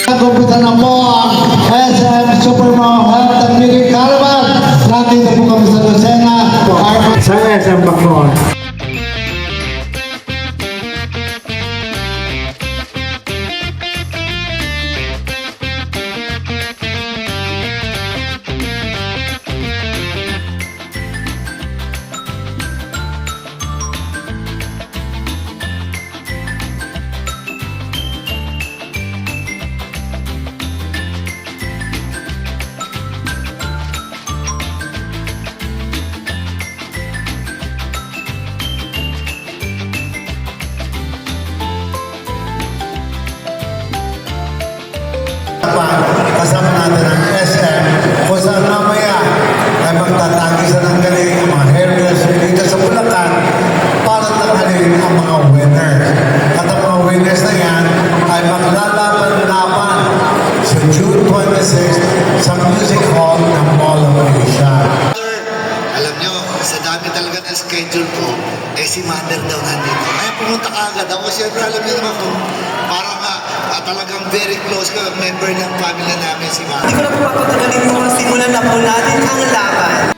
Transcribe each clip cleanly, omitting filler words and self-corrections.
Kumpitan na po ang SM Supermom Health and Beauty Caravan. Nandito po kami sa Lucena. Sa SM Baclaran. Kasama natin ang SM kung saan mamaya ay magtatagisan ng galing ang mga hairdresser dito sa Bulacan para tanghalin ang mga winners. At ang mga winners na yan ay maglalaban-laban sa June 26 sa Music Hall ng Mall of Asia. Alam nyo, sa dami talaga ng schedule ko, si Mother daw nandito. Kaya pumunta ka agad ako. Siyempre, alam nyo naman kung parang talagang very close ka, member ng family namin si Mother. Hindi ko na po papatagalin mo, simulan na po natin ang laban.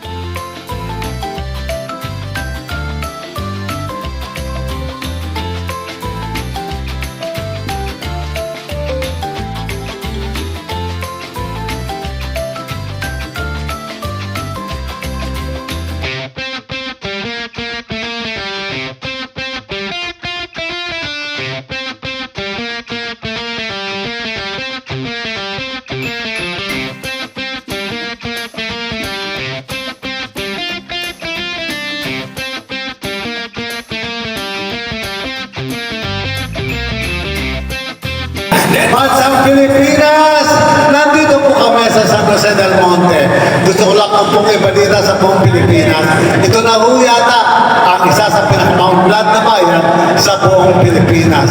Bansang Pilipinas! Nandito po kami sa San Jose del Monte. Gusto ko lang pong ibalita sa buong Pilipinas. Ito na ho yata ang isa sa pinakamaunlad na bayan sa buong Pilipinas.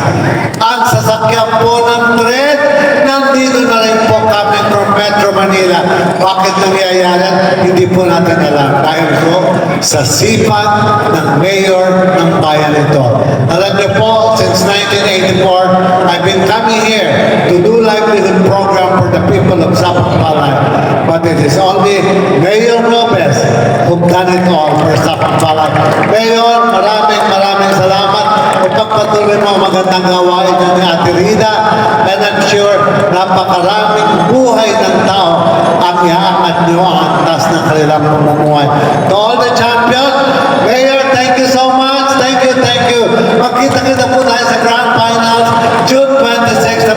Ang sasakyan po ng tren, nandito na rin po kami from Metro Manila. Bakit nangyayari? Hindi po natin alam. Dahil po sa sipag ng mayor ng bayan ito. Alam niyo po, since 1984, I've been coming here to do livelihood program for the people of Sapakpalay. But it is only Mayor Lopez who done it all for Sapakpalay. Mayor, maraming salamat. Ipagpatuloy mo magandang gawain niyo ni Ate Rida, and I'm sure napakaraming buhay ng tao ang iaangat niyo ang antas ng kanilang pamumuhay. To all the champions, Mayor, thank you so much. Thank you. Magkita-kita po tayo sa Grand Finals, June 26, the